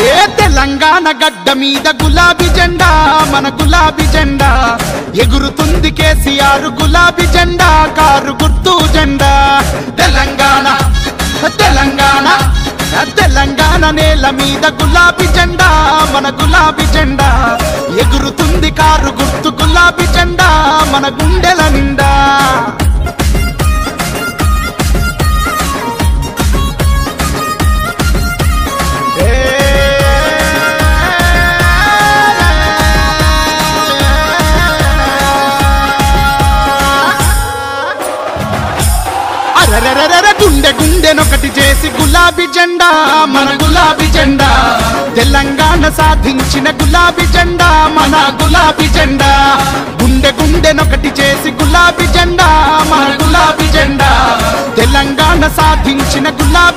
ఏ తెలంగాణ గడ్డ మీద గులాబీ జెండా మన గులాబీ జెండా ఎగురుతుంది కేసీఆర్ గులాబీ జెండా కారు గుర్తు జెండా తెలంగాణ తెలంగాణ తెలంగాణ నేల మీద గులాబీ జెండా మన గులాబీ జెండా ఎగురుతుంది కారు గుర్తు గులాబీ జెండా మన గుండెల నిండా గుండె గుండెనొకటి చేసి గులాబీ జెండా మన గులాబీ జెండా తెలంగాణ సాధించిన గులాబీ జెండా మన గులాబీ జెండా గుండె గుండెనొకటి చేసి గులాబీ జెండా మన గులాబీ జెండా తెలంగాణ సాధించిన గులాబీ